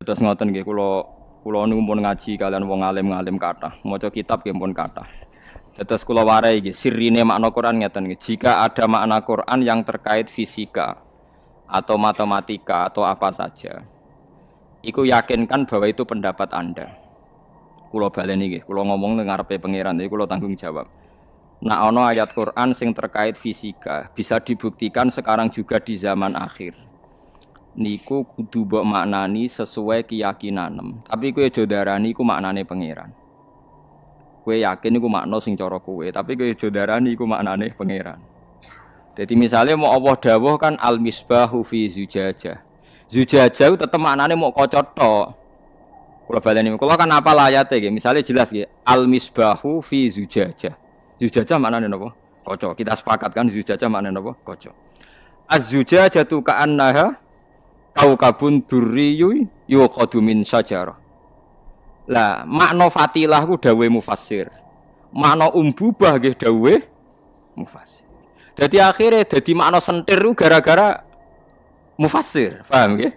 Dados ngoten nggih kula niku pun ngaji kalian wong alim-alim kathah, maca kitab nggih pun kathah. Dados kula warai iki sirine makna Quran ngeten iki. Jika ada makna Quran yang terkait fisika atau matematika atau apa saja, iku yakinkan bahwa itu pendapat Anda. Kula baleni nggih, kula ngomong nang ngarepe pangeran, iki kula tanggung jawab. Nah ana ayat Quran sing terkait fisika, bisa dibuktikan sekarang juga di zaman akhir. Niku kudu mbok maknani sesuai keyakinan. Tapi kowe aja darani iku maknane pangeran. Kowe yakin iku makna sing cara kowe, tapi kowe aja darani iku maknane pangeran. Jadi misalnya mau Allah dawuh kan al-misbahu fi zujajah. Zujajah tetep maknane mau kaca tok. Kula baleni, kula kan apa ayate nggih. Misale jelas nggih, al-misbahu fi zujajah. Zujajah maknane napa? Kaca. Kita sepakat kan zujajah maknane napa? Kaca. Az-zujajatu ka'annaha kaukabun durriyun yuqadu min syajarah. Lah, makna fatilah ku dawuhe mufassir. Makna umbubah nggih dawuhe mufassir. Dadi akhirnya dadi makna sentir ku gara-gara mufassir. Paham nggih?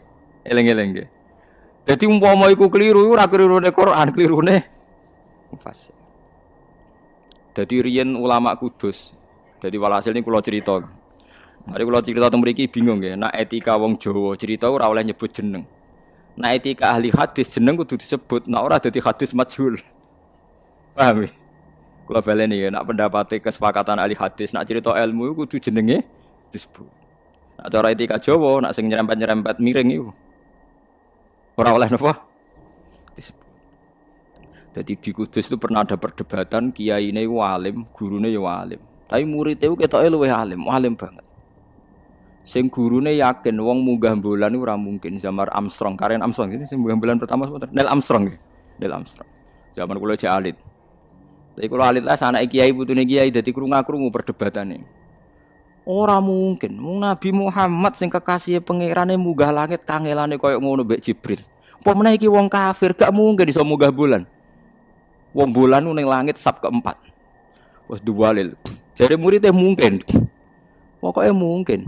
Eling-eling nggih. Dadi umpama iku keliru ora kelirune Quran, kelirune mufassir. Dadi riyen ulama Kudus. Dadi walhasil ini kula cerita. Mari kula cerita teng mriki bingung nggih. Nek etika wong Jawa cerita ora oleh nyebut jeneng. Nek etika ahli hadis jeneng kudu disebut, nek ora dadi hadis majhul. Paham nggih? Kula baleni ya, nek pendapate kesepakatan ahli hadis, nek cerita ilmu kudu jenenge disebut. Nek cara etika Jawa, nek sing nyerempet-nyerempet miring iku ora oleh napa disebut. Jadi di Kudus itu pernah ada perdebatan kiai ini alim, gurune ya alim. Tapi muridnya itu ketoke luwih alim, alim banget. Sing gurune yakin wong munggah bulan ora mungkin. Zaman Armstrong, Karen Armstrong ini sing munggah bulan pertama sebentar. Neil Armstrong nggih. Neil Armstrong. Zaman kula jek alit. Tapi kula alit lah anake kiai putune kiai dadi krungu-krungu perdebatane. Ora mungkin. Wong Nabi Muhammad sing kekasih pangerane munggah langit kangelane koyo ngono mbek Jibril. Apa meneh iki wong kafir gak mungkin iso munggah bulan. Wong bulan ning langit sab keempat. Wes duwalil. Jadi muridnya mungkin. Pokoknya mungkin.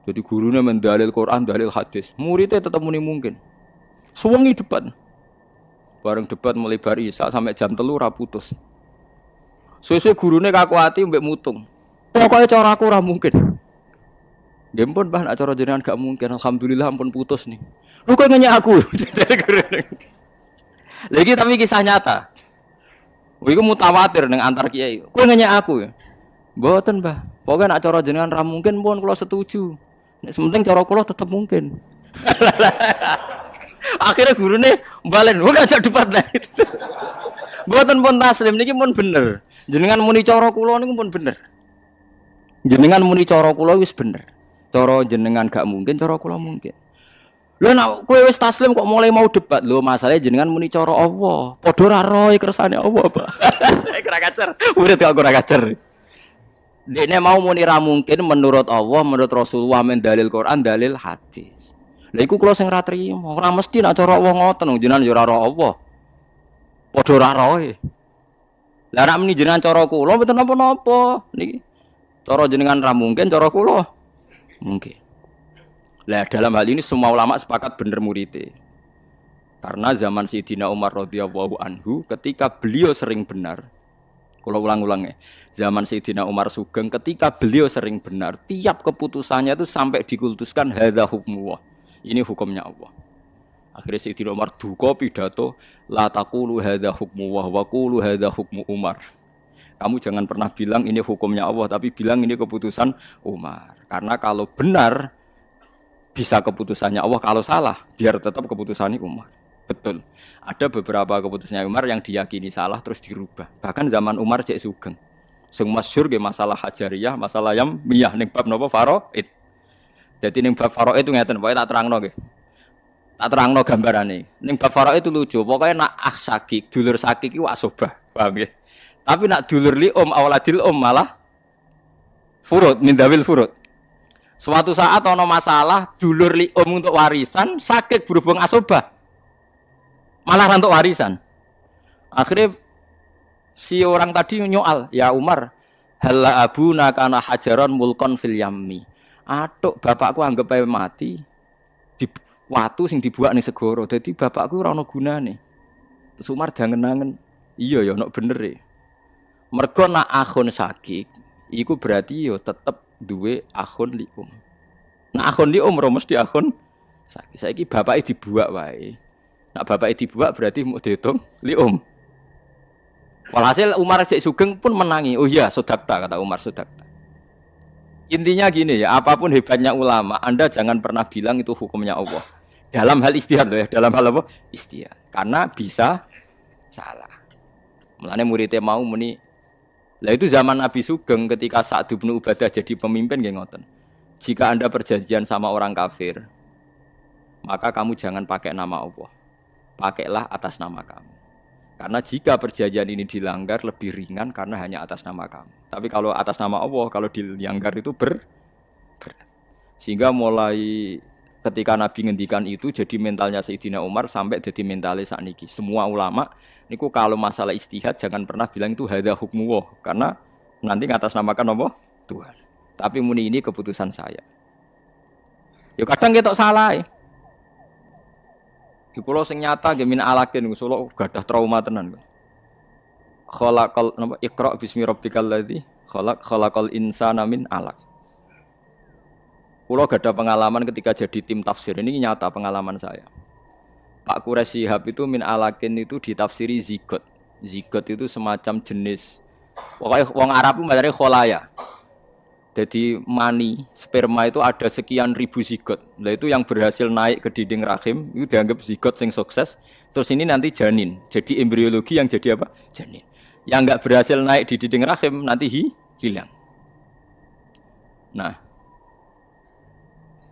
Jadi gurunya mendalil Quran, dalil hadis. Muridnya tetap mungkin. Suwengi debat. Bareng debat mulai bar Isya sampai jam 3 ora putus. Suwe-suwe gurune kakuati mbek mutung. Pokoknya cara aku ora mungkin. Nggih pun Mbah nek cara jenengan gak mungkin. Alhamdulillah ampun putus nih. Lu kok nanya aku? Lagi tapi kisah nyata. Iku mutawatir ning antar kiai. Kowe nanya aku ya. Mboten, Mbah. Pokoke nek cara jenengan ra mungkin pun kula setuju. Nek sementing cara kula tetep mungkin. Akhirnya gurune balen, "Wong ajak debat lah." Mboten pun taslim niki pun bener. Jenengan muni cara kula niku pun bener. Jenengan muni cara kula wis bener. Cara jenengan gak mungkin, cara kula mungkin. Lho nek kowe wis taslim kok mulai mau debat. Lho masalahe jenengan muni cara Allah. Padha ora roe kersane Allah, Pak. Ora kacer. Murid kok ora kacer. Dekne mau muni ra mungkin menurut Allah, menurut Rasulullah men dalil Quran, dalil hadis. Lha iku kula sing ra trimo. Ora mesti nek cara Allah ngoten, jenengan yo ora ro Allah. Padha ora roe. Lah nek muni jenengan cara kula mboten napa-napa niki. Cara jenengan ra mungkin, cara kula mungkin. Lah dalam hal ini semua ulama sepakat bener muridé. Karena zaman Sayyidina Umar radhiyallahu anhu ketika beliau sering benar. Kalau ulang-ulang ya. Zaman Sayyidina Umar Sugeng ketika beliau sering benar, tiap keputusannya itu sampai dikultuskan hadza hukmullah. Ini hukumnya Allah. Akhirnya Sayyidina Umar duka pidato la taqulu hadza hukmullah wa qulu hadza hukmu Umar. Kamu jangan pernah bilang ini hukumnya Allah, tapi bilang ini keputusan Umar. Karena kalau benar bisa keputusannya Allah, kalau salah biar tetap keputusannya Umar. Betul. Ada beberapa keputusannya Umar yang diyakini salah terus dirubah. Bahkan zaman Umar cek Sugeng. Sing masyhur ge masalah hajariyah, masalah yang miyah ning bab napa faraid. Jadi ning bab faraid itu ngeten, pokoke tak terangno nggih. Tak terangno gambarane. Ning bab faraid itu lucu, pokoke nak sakik, dulur sakik iki wak sobah, paham nggih. Tapi nak dulur li awaladil malah furud min dawil furud. Suatu saat ono masalah dulur li untuk warisan sakit berhubung asobah malah untuk warisan. Akhirnya si orang tadi nyoal, ya Umar, halla abuna kana hajaron mulkon fil yammi. Atuk bapakku anggap ae mati watu sing dibuak ning segara. Dadi bapakku ora ono gunane. Terus Umar jangen-angen, iya ya ono bener e. Mergo nak akhun sakik, iku berarti yo tetep duwe akhun lium. Nak akhun lium ora mesti akhun sakik. Saiki bapake dibuak wae. Nak bapake dibuak berarti mau dihitung lium. Walhasil Umar Syekh Sugeng pun menangi. Oh iya, sodakta kata Umar, sodakta. Intinya gini ya, apapun hebatnya ulama, Anda jangan pernah bilang itu hukumnya Allah. Dalam hal ijtihad loh ya, dalam hal apa? Ijtihad. Karena bisa salah. Mulane muridnya mau muni. Lah itu zaman Nabi Sugeng ketika Sa'd bin Ubadah jadi pemimpin nggih ngoten. Jika Anda perjanjian sama orang kafir, maka kamu jangan pakai nama Allah. Pakailah atas nama kamu. Karena jika perjanjian ini dilanggar lebih ringan karena hanya atas nama kamu. Tapi kalau atas nama Allah, kalau dilanggar itu berat. Sehingga mulai ketika Nabi ngendikan itu jadi mentalnya Sayyidina Umar sampai jadi mentalnya sakniki. Semua ulama niku kalau masalah ijtihad jangan pernah bilang itu hadza hukmuwah karena nanti ngatasnamakan apa? Tuhan. Tapi muni ini keputusan saya. Ya kadang ketok salah. Iku lho sing nyata nggih min alakin Gusulo gadah trauma tenan. Khalaqal napa Iqra bismi rabbikal ladzi khalaqal insana min alaq. Kulo gadah pengalaman ketika jadi tim tafsir ini nyata pengalaman saya. Pak Quraisy Shihab itu min alakin itu ditafsiri zigot. Zigot itu semacam jenis pokoknya wong Arab itu macamnya kholaya. Jadi mani, sperma itu ada sekian ribu zigot. Nah itu yang berhasil naik ke dinding rahim itu dianggap zigot yang sukses. Terus ini nanti janin. Jadi embriologi yang jadi apa? Janin. Yang enggak berhasil naik di dinding rahim nanti hilang. Nah,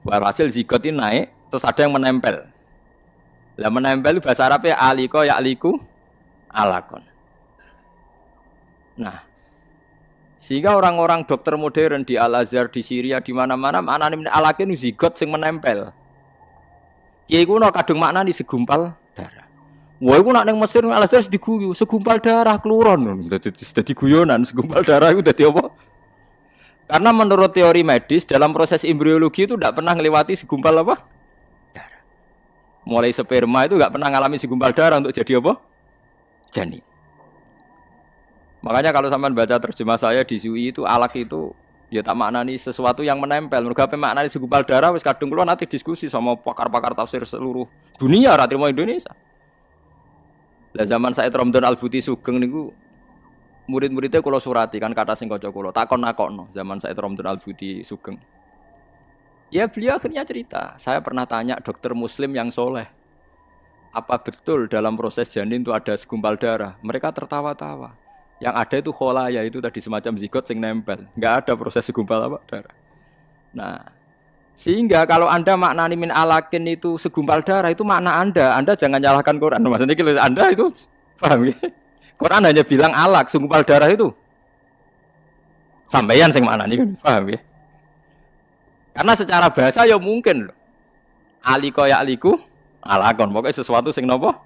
hasil zigot ini naik, terus ada yang menempel. Lah menempel itu bahasa Arabnya aliko ya'liku alakon. Nah, sehingga orang-orang dokter modern di Al-Azhar, di Syria, di mana-mana maknane alakin zigot sing menempel. Kiai kuno kadung maknani segumpal darah. Wah iku nak ning Mesir Al-Azhar diguyu, segumpal darah kluron. Dadi guyonan segumpal darah itu dadi apa? Karena menurut teori medis dalam proses embriologi itu tidak pernah melewati segumpal apa? Darah. Mulai sperma itu nggak pernah mengalami segumpal darah untuk jadi apa? Janin. Makanya kalau sampean baca terjemah saya di UI itu alak itu ya tak maknani sesuatu yang menempel. Mergo ape maknani segumpal darah wis kadung kula nanti diskusi sama pakar-pakar tafsir seluruh dunia ra trimo Indonesia. Lah zaman Said Ramdan Al-Buti Sugeng niku murid-muridnya kula surati kan kata sing kanca kula takon-nakokno zaman Said Ramdan Al-Buti Sugeng. Ya beliau akhirnya cerita, saya pernah tanya dokter muslim yang soleh, apa betul dalam proses janin itu ada segumpal darah? Mereka tertawa-tawa. Yang ada itu kholaya itu tadi semacam zigot sing nempel, nggak ada proses segumpal apa darah. Nah, sehingga kalau Anda maknani min alakin itu segumpal darah itu makna Anda jangan nyalahkan Quran. Maksudnya kalau Anda itu paham ya? Quran hanya bilang alak segumpal darah itu. Sampeyan sing maknani kan paham ya? Karena secara bahasa ya mungkin loh. Aliko ya aliku alakon pokoknya sesuatu sing nopo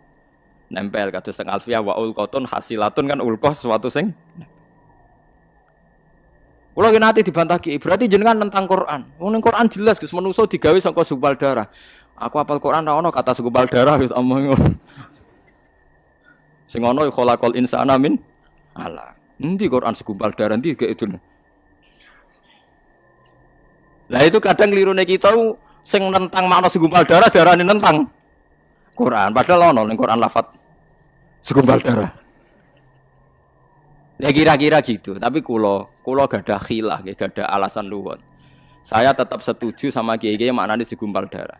nempel kados teng alfiah wa ulqatun hasilatun kan ulqah sesuatu sing kula ki nate dibantah ki berarti jenengan tentang Quran. Wong ning Quran jelas Gus manusa digawe saka segumpal darah. Aku hafal Quran ra ono kata segumpal darah wis omong. Sing ono khalaqal insana min ala. Endi Quran segumpal darah endi gak itu. Lah itu kadang klirune kita sing nentang makna segumpal darah darane nentang Quran, padahal ono ning Quran lafaz segumpal darah. Ya kira-kira gitu, tapi kula gadah khilah, gadah alasan luwet. Saya tetap setuju sama kiai-kiai maknane segumpal darah.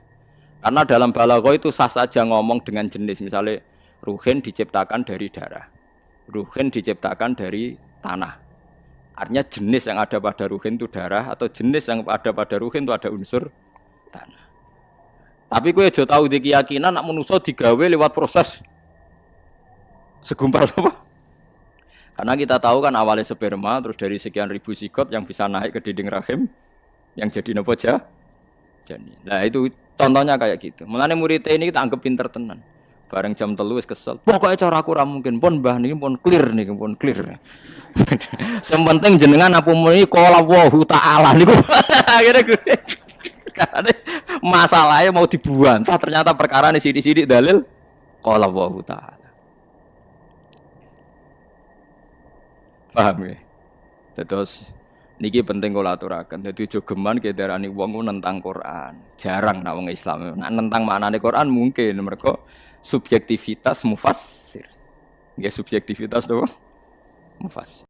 Karena dalam balaghah itu sah saja ngomong dengan jenis, misalnya ruhin diciptakan dari darah. Ruhin diciptakan dari tanah. Artinya jenis yang ada pada ruhin itu darah atau jenis yang ada pada ruhin itu ada unsur tanah. Tapi kowe aja tau di keyakinan nak manusa digawe lewat proses segumpal apa? Karena kita tahu kan awalnya sperma terus dari sekian ribu zigot yang bisa naik ke dinding rahim yang jadi napa janin. Nah itu contohnya kayak gitu. Mulane murid ini kita anggap pinter tenan. Bareng jam 3 wis kesel. Pokoke cara aku ra mungkin pun Mbah niki pun clear niki pun clear. Sing penting jenengan apa muni qala Allahu taala niku. Akhire Masalahnya mau dibantah ternyata perkara ini sidik-sidik dalil qala Allah taala. Paham ya? Terus niki penting kula aturaken. Dadi aja geman ke darani wong nentang Quran. Jarang nak wong Islam. Nak nentang maknane Quran mungkin mereka subjektivitas mufassir. Nggih subjektivitas to mufassir.